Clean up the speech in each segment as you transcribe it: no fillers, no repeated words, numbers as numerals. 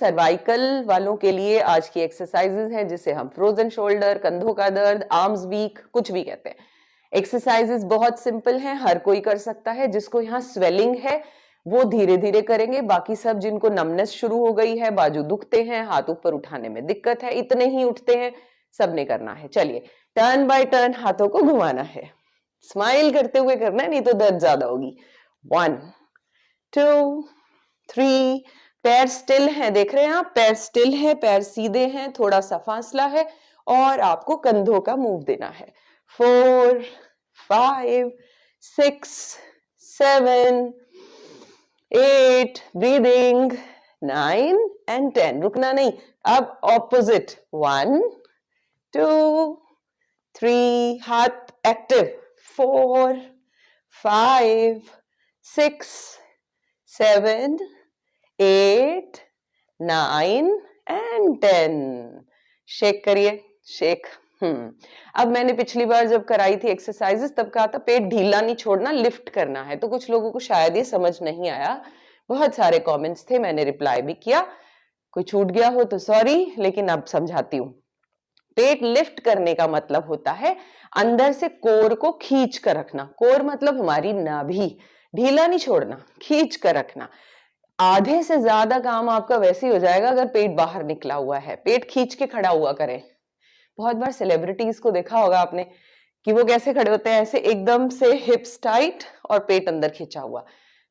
Cervical वालों के लिए आज की एक्सरसाइजेज है जिसे हम फ्रोजन शोल्डर, कंधों का दर्द, आर्म्स वीक, कुछ भी कहते हैं। एक्सरसाइजेज बहुत सिंपल हैं, हर कोई कर सकता है। जिसको यहाँ स्वेलिंग है वो धीरे धीरे करेंगे, बाकी सब जिनको नमनेस शुरू हो गई है, बाजू दुखते हैं, हाथ ऊपर उठाने में दिक्कत है, इतने ही उठते हैं, सबने करना है। चलिए, टर्न बाय टर्न हाथों को घुमाना है, स्माइल करते हुए करना है, नहीं तो दर्द ज्यादा होगी। 1 2 3, पैर स्टिल है, देख रहे हैं आप, पैर स्टिल है, पैर सीधे हैं, थोड़ा सा फासला है और आपको कंधों का मूव देना है। 4 5 6 7 8, ब्रीदिंग, 9 and 10, रुकना नहीं। अब ऑपोजिट, 1 2 3, हाथ एक्टिव, 4 5 6 7 8 9 and 10। शेक करिए, शेक। अब मैंने पिछली बार जब कराई थी एक्सरसाइजेस तब कहा था पेट ढीला नहीं छोड़ना, लिफ्ट करना है, तो कुछ लोगों को शायद ये समझ नहीं आया। बहुत सारे कमेंट्स थे, मैंने रिप्लाई भी किया, कोई छूट गया हो तो सॉरी, लेकिन अब समझाती हूँ। पेट लिफ्ट करने का मतलब होता है अंदर से कोर को खींच कर रखना। कोर मतलब हमारी नाभि, ढीला नहीं छोड़ना, खींच कर रखना। आधे से ज्यादा काम आपका वैसे ही हो जाएगा अगर पेट बाहर निकला हुआ है। पेट खींच के खड़ा हुआ करें। बहुत बार सेलिब्रिटीज को देखा होगा आपने कि वो कैसे खड़े होते हैं, ऐसे एकदम से हिप्स टाइट और पेट अंदर खींचा हुआ।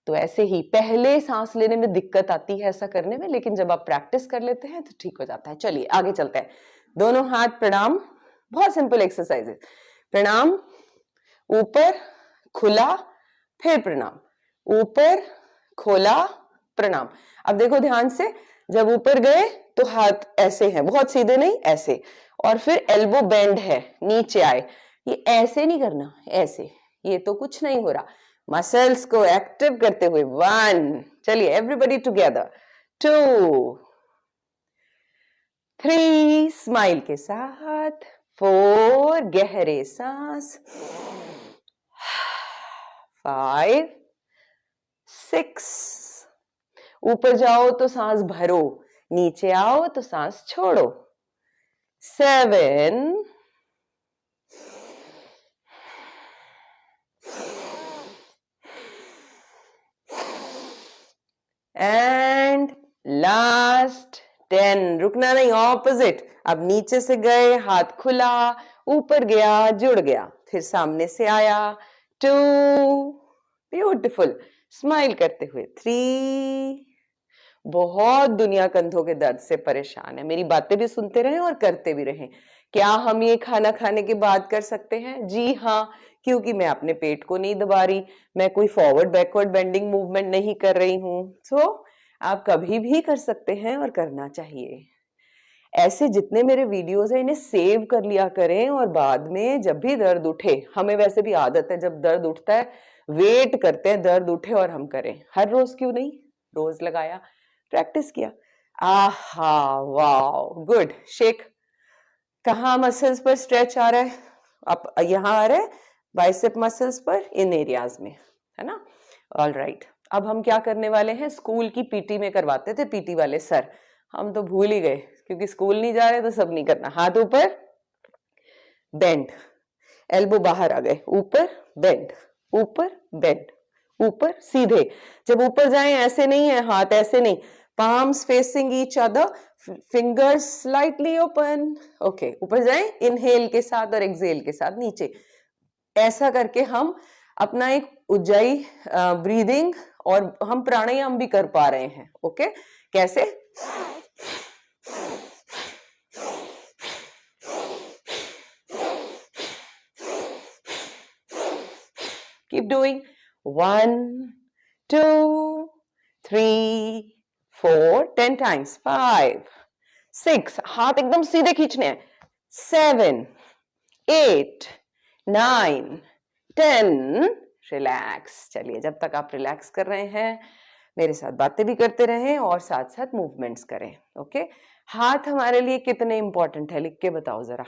तो ऐसे ही पहले सांस लेने में दिक्कत आती है ऐसा करने में, लेकिन जब आप प्रैक्टिस कर लेते हैं तो ठीक हो जाता है। चलिए आगे चलते हैं। दोनों हाथ प्रणाम, बहुत सिंपल एक्सरसाइज है। प्रणाम, ऊपर खुला, फिर प्रणाम, ऊपर खोला, प्रणाम। अब देखो ध्यान से, जब ऊपर गए तो हाथ ऐसे हैं, बहुत सीधे नहीं, ऐसे, और फिर एल्बो बेंड है, नीचे आए। ये ऐसे नहीं करना, ऐसे, ये तो कुछ नहीं हो रहा। मसल्स को एक्टिव करते हुए 1, चलिए एवरीबॉडी टुगेदर, 2 3, स्माइल के साथ, 4, गहरे सांस, 5 6, ऊपर जाओ तो सांस भरो, नीचे आओ तो सांस छोड़ो, 7 एंड लास्ट 10। रुकना नहीं, ऑपोजिट। अब नीचे से गए, हाथ खुला, ऊपर गया, जुड़ गया, फिर सामने से आया, 2, ब्यूटीफुल, स्माइल करते हुए, 3। बहुत दुनिया कंधों के दर्द से परेशान है, मेरी बातें भी सुनते रहें और करते भी रहें। क्या हम ये खाना खाने के बाद कर सकते हैं? जी हाँ, क्योंकि मैं अपने पेट को नहीं दबा रही, मैं कोई फॉरवर्ड बैकवर्ड बेंडिंग मूवमेंट नहीं कर रही हूँ। सो आप कभी भी कर सकते हैं और करना चाहिए। ऐसे जितने मेरे वीडियोस हैं इन्हें सेव कर लिया करें, और बाद में जब भी दर्द उठे, हमें वैसे भी आदत है जब दर्द उठता है वेट करते हैं दर्द उठे और हम करें। हर रोज क्यों नहीं, रोज लगाया, प्रैक्टिस किया, आहा वाओ गुड। शेक, कहाँ मसल्स पर स्ट्रेच आ रहा है? आप यहाँ आ रहा है बाइसेप मसल्स पर, इन एरियाज में, है ना? ऑल राइट, अब हम क्या करने वाले हैं, स्कूल की पीटी में करवाते थे पीटी वाले सर, हम तो भूल ही गए क्योंकि स्कूल नहीं जा रहे तो सब नहीं करना। हाथ ऊपर, बेंड, एल्बो बाहर आ गए, ऊपर बेंड, ऊपर बेंड, ऊपर सीधे। जब ऊपर जाएं ऐसे नहीं है, हाथ ऐसे नहीं, palms facing each other, fingers slightly open, okay, ऊपर जाएं इनहेल के साथ और एक्सहेल के साथ नीचे। ऐसा करके हम अपना एक उज्जाई ब्रीदिंग और हम प्राणायाम भी कर पा रहे हैं। ओके, कैसे? Keep doing, 1 2 3 4, 10 times, 5 6, हाथ एकदम सीधे खींचने हैं, 7 8 9 10, रिलैक्स। चलिए, जब तक आप रिलैक्स कर रहे हैं मेरे साथ बातें भी करते रहें और साथ साथ मूवमेंट्स करें। ओके, हाथ हमारे लिए कितने इंपॉर्टेंट है, लिख के बताओ जरा।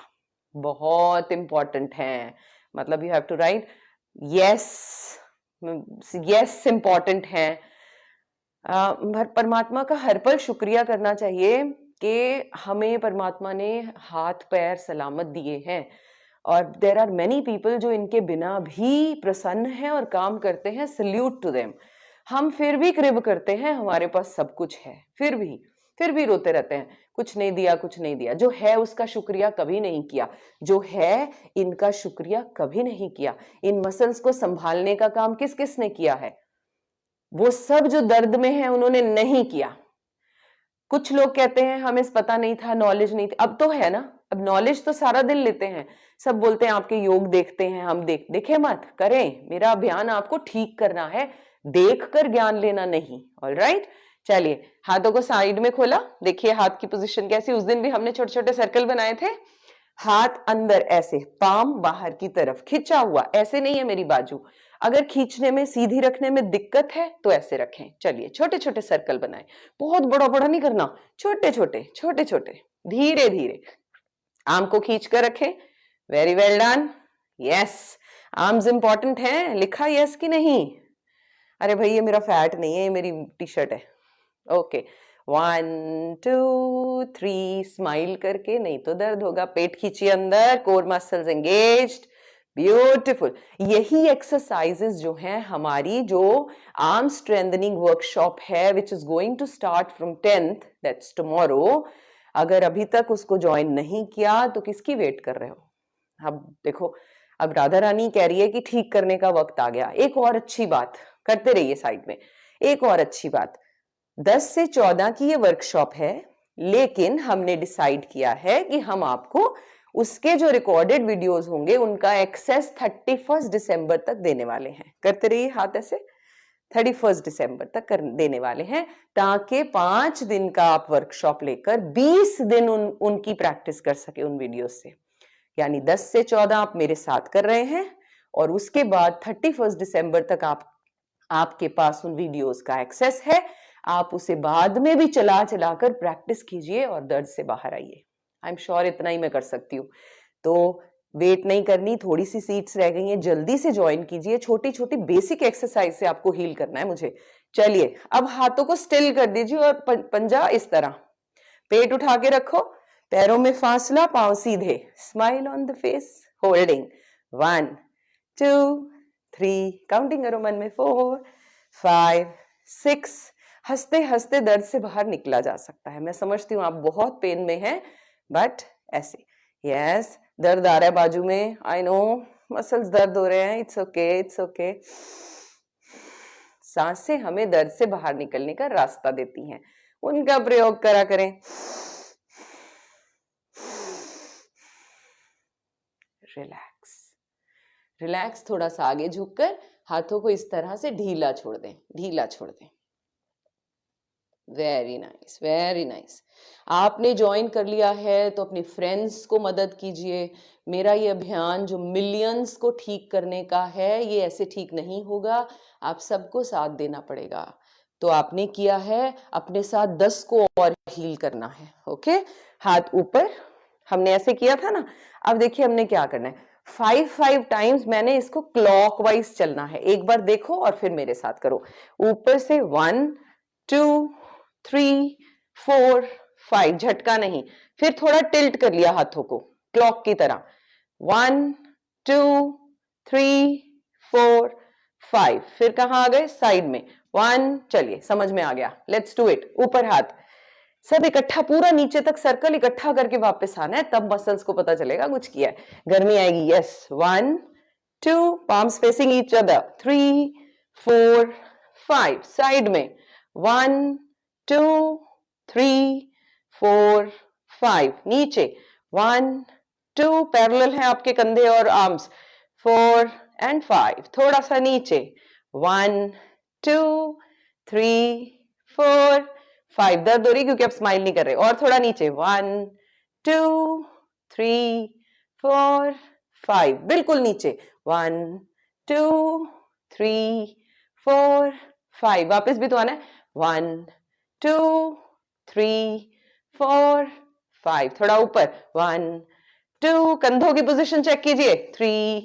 बहुत इंपॉर्टेंट है, मतलब you have to write, yes yes important है, परमात्मा का हर पल शुक्रिया करना चाहिए कि हमें परमात्मा ने हाथ पैर सलामत दिए हैं, और देर आर मेनी पीपल जो इनके बिना भी प्रसन्न हैं और काम करते हैं। Salute to them. हम फिर भी क्रिब करते हैं, हमारे पास सब कुछ है, फिर भी रोते रहते हैं, कुछ नहीं दिया, कुछ नहीं दिया। जो है उसका शुक्रिया कभी नहीं किया, जो है इनका शुक्रिया कभी नहीं किया। इन मसल्स को संभालने का काम किस किस ने किया है? वो सब जो दर्द में है उन्होंने नहीं किया। कुछ लोग कहते हैं हमें पता नहीं था, नॉलेज नहीं थी। अब तो है ना, अब नॉलेज तो सारा दिन लेते हैं। सब बोलते हैं आपके योग देखते हैं, हम देखे मत करें। मेरा अभियान आपको ठीक करना है, देखकर ज्ञान लेना नहीं। ऑलराइट, चलिए हाथों को साइड में खोला। देखिए हाथ की पोजीशन कैसी। उस दिन भी हमने छोटे छोटे सर्कल बनाए थे। हाथ अंदर ऐसे, पाम बाहर की तरफ खिंचा हुआ, ऐसे नहीं है मेरी बाजू। अगर खींचने में, सीधी रखने में दिक्कत है तो ऐसे रखें। चलिए छोटे छोटे सर्कल बनाएं। बहुत बड़ा बड़ा नहीं करना, छोटे छोटे छोटे छोटे, धीरे धीरे। आर्म को खींच कर रखें। Very well done. Yes, arms important है। लिखा यस कि नहीं? अरे भाई ये मेरा फैट नहीं है, ये मेरी टी शर्ट है। ओके, 1 2 3, स्माइल करके, नहीं तो दर्द होगा। पेट खींचिए अंदर, कोर मसल्स एंगेज्ड। ब्यूटीफुल। यही एक्सरसाइजेस जो हैं हमारी, जो आर्म स्ट्रेंथनिंग वर्कशॉप है which is going to start from 10th, that's tomorrow. अगर अभी तक उसको ज्वाइन नहीं किया तो किसकी वेट कर रहे हो? अब देखो, अब राधा रानी कह रही है कि ठीक करने का वक्त आ गया। एक और अच्छी बात करते रहिए साइड में। एक और अच्छी बात, 10 से 14 की ये वर्कशॉप है, लेकिन हमने डिसाइड किया है कि हम आपको उसके जो रिकॉर्डेड वीडियोस होंगे उनका एक्सेस 31 दिसंबर तक देने वाले हैं। करते रहिए हाथ ऐसे। 31 दिसंबर तक देने वाले हैं, ताकि 5 दिन का आप वर्कशॉप लेकर 20 दिन उनकी प्रैक्टिस कर सके उन वीडियोस से। यानी 10 से 14 आप मेरे साथ कर रहे हैं, और उसके बाद 31 दिसंबर तक आपके पास उन वीडियोस का एक्सेस है। आप उसे बाद में भी चला कर प्रैक्टिस कीजिए और दर्द से बाहर आइए। आई एम श्योर इतना ही मैं कर सकती हूँ। तो वेट नहीं करनी, थोड़ी सी सीट्स रह गई हैं, जल्दी से ज्वाइन कीजिए। छोटी छोटी बेसिक एक्सरसाइज से आपको हील करना है मुझे। चलिए अब हाथों को स्टिल कर दीजिए और पंजा इस तरह, पेट उठा के रखो, पैरों में फासला, पांव सीधे, smile on the face, holding. 1 2 3, counting करो मन में, 4 5 6। हंसते हंसते दर्द से बाहर निकला जा सकता है। मैं समझती हूँ आप बहुत पेन में हैं, बट ऐसे। यस, दर्द आ रहा है बाजू में, आई नो, मसल्स दर्द हो रहे हैं, इट्स ओके, इट्स ओके। सांसें हमें दर्द से बाहर निकलने का रास्ता देती हैं, उनका प्रयोग करा करें। Relax, relax. थोड़ा सा आगे झुककर हाथों को इस तरह से ढीला छोड़ दें, ढीला छोड़ दें। Very nice, very nice. आपने ज्वाइन कर लिया है तो अपनी फ्रेंड्स को मदद कीजिए। मेरा ये अभियान जो मिलियंस को ठीक करने का है, ये ऐसे ठीक नहीं होगा, आप सबको साथ देना पड़ेगा। तो आपने किया है, अपने साथ 10 को और हील करना है। ओके, हाथ ऊपर, हमने ऐसे किया था ना। अब देखिए हमने क्या करना है, 5 टाइम्स मैंने इसको क्लॉकवाइज चलना है। एक बार देखो और फिर मेरे साथ करो। ऊपर से 1 2 3 4 5, झटका नहीं। फिर थोड़ा टिल्ट कर लिया हाथों को क्लॉक की तरह। 1 2 3 4 5, फिर कहां आ गए? साइड में। 1, चलिए समझ में आ गया, लेट्स डू इट। ऊपर हाथ, सब इकट्ठा, पूरा नीचे तक सर्कल इकट्ठा करके वापस आना है, तब मसल्स को पता चलेगा कुछ किया है, गर्मी आएगी। Yes, 1 2, palms facing each other, 3 4 5, side में। 1 2 3 4 5, नीचे। 1 2, पैरेलल है आपके कंधे और आर्म्स। 4 and 5, थोड़ा सा नीचे। 1 2 3 4 5, दर्द हो रही क्योंकि आप स्माइल नहीं कर रहे, और थोड़ा नीचे। 1 2 3 4 5, बिल्कुल नीचे। 1 2 3 4 5, वापस भी तो आना है। 1 2 3 4 5, थोड़ा ऊपर। 1 2, कंधों की पोजीशन चेक कीजिए। 3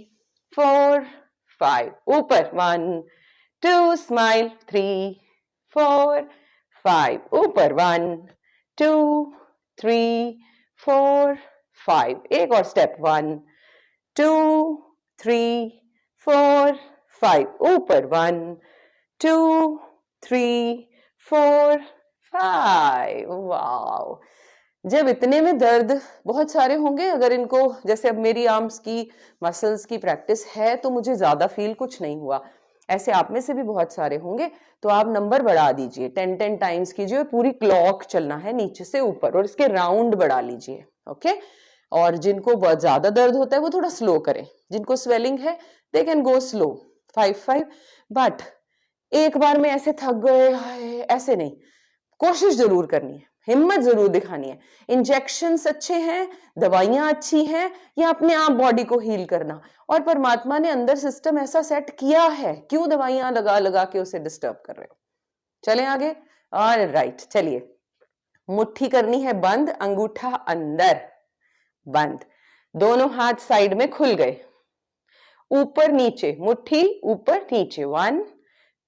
4 5, ऊपर। 1 2, स्माइल। 3 4 5 ऊपर 1 2 3 4 5 एक और स्टेप 1 2 3 4 5 ऊपर 1 2 3 4 5 वाओ। जब इतने में दर्द बहुत सारे होंगे, अगर इनको जैसे अब मेरी आर्म्स की मसल्स की प्रैक्टिस है तो मुझे ज्यादा फील कुछ नहीं हुआ, ऐसे आप में से भी बहुत सारे होंगे, तो आप नंबर बढ़ा दीजिए, 10 टाइम्स कीजिए, पूरी क्लॉक चलना है नीचे से ऊपर और इसके राउंड बढ़ा लीजिए। ओके, और जिनको बहुत ज्यादा दर्द होता है वो थोड़ा स्लो करें, जिनको स्वेलिंग है they can go slow 5 but एक बार में ऐसे थक गए ऐसे नहीं, कोशिश जरूर करनी है, हिम्मत जरूर दिखानी है। इंजेक्शंस अच्छे हैं, दवाइयां अच्छी हैं, या अपने आप बॉडी को हील करना, और परमात्मा ने अंदर सिस्टम ऐसा सेट किया है, क्यों दवाइयां लगा लगा के उसे डिस्टर्ब कर रहे हो। चलें आगे। और राइट, चलिए, मुट्ठी करनी है बंद, अंगूठा अंदर, बंद, दोनों हाथ साइड में खुल गए, ऊपर नीचे, मुट्ठी ऊपर नीचे, 1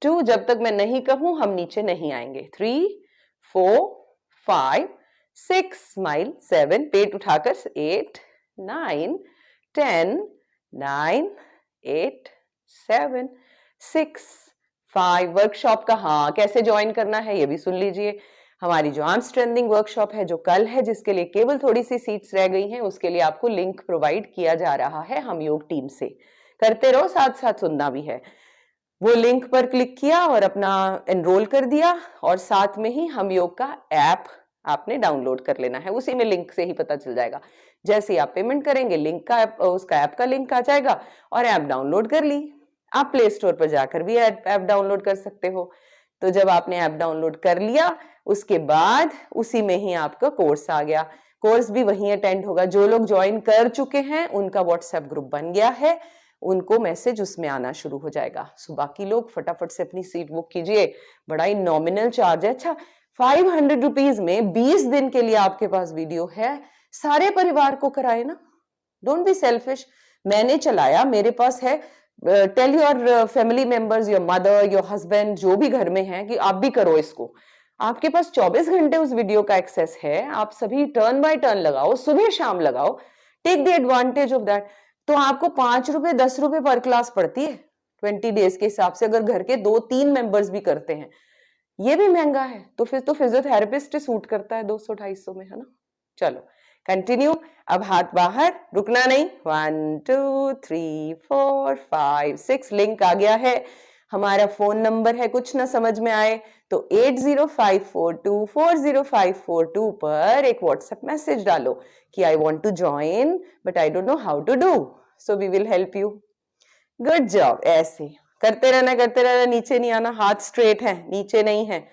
2, जब तक मैं नहीं कहूं हम नीचे नहीं आएंगे, 3 4 5 6, स्माइल, 7, पेट उठाकर, 8 9 10 9 8 7 6 5। वर्कशॉप का हाँ कैसे ज्वाइन करना है ये भी सुन लीजिए। हमारी जो आर्म स्ट्रेंथिंग वर्कशॉप है जो कल है, जिसके लिए केवल थोड़ी सी सीट्स रह गई हैं, उसके लिए आपको लिंक प्रोवाइड किया जा रहा है हम योग टीम से। करते रहो, साथ साथ सुनना भी है। वो लिंक पर क्लिक किया और अपना एनरोल कर दिया, और साथ में ही हम योग का ऐप आपने डाउनलोड कर लेना है, उसी में लिंक से ही पता चल जाएगा। जैसे ही आप पेमेंट करेंगे लिंक का उसका ऐप का लिंक आ जाएगा और ऐप डाउनलोड कर ली। आप प्ले स्टोर पर जाकर भी ऐप डाउनलोड कर सकते हो। तो जब आपने ऐप डाउनलोड कर लिया उसके बाद उसी में ही आपका कोर्स आ गया, कोर्स भी वहीं अटेंड होगा। जो लोग ज्वाइन कर चुके हैं उनका व्हाट्सएप ग्रुप बन गया है, उनको मैसेज उसमें आना शुरू हो जाएगा। सो बाकी लोग फटाफट से अपनी सीट बुक कीजिए, बड़ा ही नॉमिनल चार्ज है। अच्छा, 500 रुपीज में 20 दिन के लिए आपके पास वीडियो है, सारे परिवार को कराए ना, डोंट बी सेल्फिश। मैंने चलाया, मेरे पास है, tell your family members, your mother, your husband, जो भी घर में है, कि आप भी करो इसको। आपके पास 24 घंटे उस वीडियो का एक्सेस है, आप सभी टर्न बाय टर्न लगाओ, सुबह शाम लगाओ, take the advantage of that. तो आपको 5 रुपए 10 रुपए पर क्लास पड़ती है 20 डेज के हिसाब से, अगर घर के 2-3 मेंबर्स भी करते हैं। ये भी महंगा है, तो फिर तो फिजियोथेरेपिस्ट सूट करता है 200-250 में, है ना। चलो कंटिन्यू, अब हाथ बाहर, रुकना नहीं, 1 2 3 4 5 6, लिंक आ गया है। हमारा फोन नंबर है, कुछ ना समझ में आए तो 8054240542 पर एक व्हाट्सएप मैसेज डालो कि I want to join but I don't know how to do, so we will help you. Good job. ऐसे करते रहना, करते रहना, नीचे नहीं आना, हाथ स्ट्रेट है, नीचे नहीं है।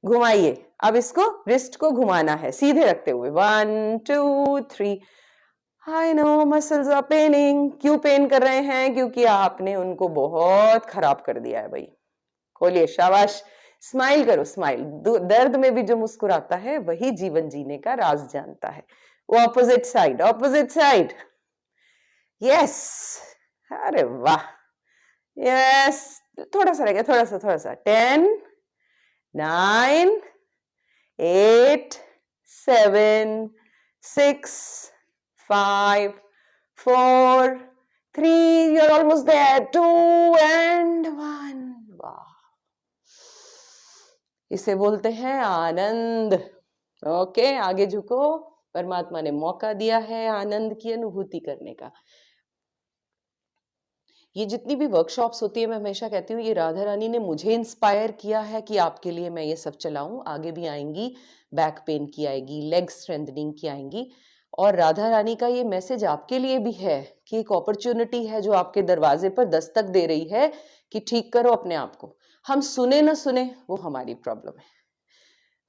घुमाइए, अब इसको रिस्ट को घुमाना है सीधे रखते हुए, 1 2 3। I know muscles are paining, क्यों पेन कर रहे हैं? क्योंकि आपने उनको बहुत खराब कर दिया है भाई। खोलिए, शाबाश, स्माइल करो, स्माइल। दर्द में भी जो मुस्कुराता है वही जीवन जीने का राज जानता है। वो opposite side, opposite side, yes, अरे वाह, यस, थोड़ा सा रह गया, थोड़ा सा, 10 9 8 7 6 5 4 3, you're almost there, 2 and 1। वाह, इसे बोलते हैं आनंद। ओके, आगे झुको, परमात्मा ने मौका दिया है आनंद की अनुभूति करने का। ये जितनी भी वर्कशॉप्स होती है, मैं हमेशा कहती हूँ ये राधा रानी ने मुझे इंस्पायर किया है कि आपके लिए मैं ये सब चलाऊं। आगे भी आएंगी, बैक पेन की आएगी, लेग स्ट्रेंथनिंग की आएंगी, और राधा रानी का ये मैसेज आपके लिए भी है कि एक अपॉर्चुनिटी है जो आपके दरवाजे पर दस्तक दे रही है कि ठीक करो अपने आप को। हम सुने ना सुने वो हमारी प्रॉब्लम है।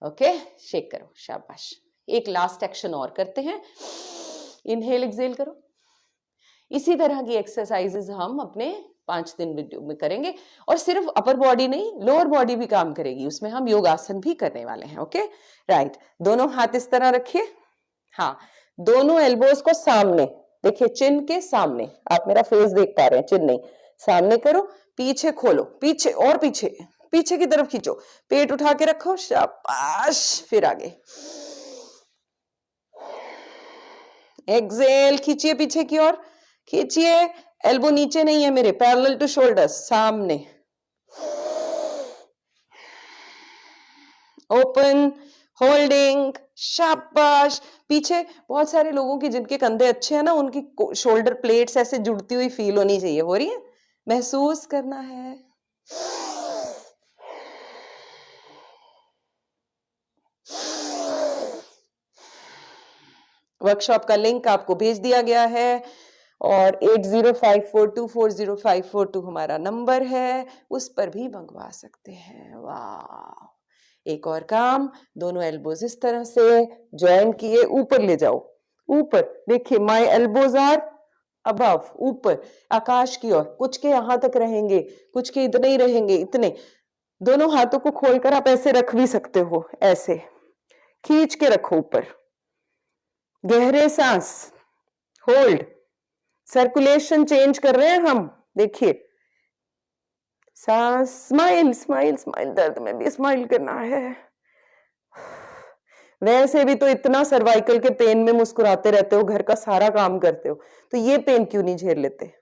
ओके, शेक करो, शाबाश। एक लास्ट एक्शन और करते हैं, इनहेल एक्सेल करो। इसी तरह की एक्सरसाइजेस हम अपने 5 दिन वीडियो में करेंगे, और सिर्फ अपर बॉडी नहीं, लोअर बॉडी भी काम करेगी, उसमें हम योगासन भी करने वाले हैं। ओके, राइट, दोनों हाथ इस तरह रखिए, हाँ, दोनों एल्बोज को सामने, देखिए चिन के सामने, आप मेरा फेस देख पा रहे हैं, चिन नहीं, सामने करो, पीछे खोलो, पीछे और पीछे, पीछे की तरफ खींचो, पेट उठा के रखो, शाबाश, फिर आगे। एक्सेल, खींचिए पीछे की ओर, खींचिए, एल्बो नीचे नहीं है मेरे, पैरेलल टू शोल्डर, सामने। ओपन, होल्डिंग, शाबाश। पीछे बहुत सारे लोगों की जिनके कंधे अच्छे हैं ना, उनकी शोल्डर प्लेट्स ऐसे जुड़ती हुई फील होनी चाहिए। हो रही है? महसूस करना है। वर्कशॉप का लिंक आपको भेज दिया गया है और 8054240542 हमारा नंबर है, उस पर भी मंगवा सकते हैं। वाह! एक और काम, दोनों एल्बोज इस तरह से ज्वाइन किए, ऊपर ले जाओ, ऊपर देखिए, माय एल्बोज आर अबव, ऊपर आकाश की ओर। कुछ के यहां तक रहेंगे, कुछ के इतने ही रहेंगे, इतने। दोनों हाथों को खोलकर आप ऐसे रख भी सकते हो, ऐसे खींच के रखो ऊपर। गहरे सांस, होल्ड, सर्कुलेशन चेंज कर रहे हैं हम, देखिए, सांस, स्माइल स्माइल स्माइल, दर्द में भी स्माइल करना है। वैसे भी तो इतना सर्वाइकल के पेन में मुस्कुराते रहते हो, घर का सारा काम करते हो, तो ये पेन क्यों नहीं झेल लेते?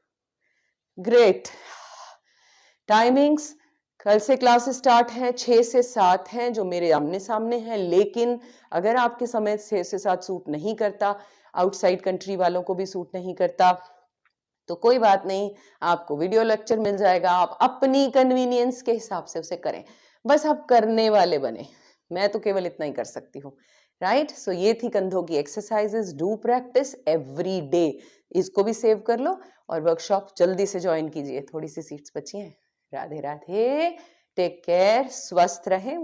ग्रेट। टाइमिंग्स, कल से क्लास स्टार्ट है, 6 से 7 है जो मेरे आमने सामने है, लेकिन अगर आपके समय 6 से 7 सूट नहीं करता, आउटसाइड कंट्री वालों को भी सूट नहीं करता, तो कोई बात नहीं, आपको वीडियो लेक्चर मिल जाएगा, आप अपनी कन्वीनियंस के हिसाब से उसे करें, बस आप करने वाले बने। मैं तो केवल इतना ही कर सकती हूँ, राइट? सो ये थी कंधों की exercises, do practice every day. इसको भी सेव कर लो और वर्कशॉप जल्दी से ज्वाइन कीजिए, थोड़ी सी सीट्स बची हैं। राधे राधे, टेक केयर, स्वस्थ रहें।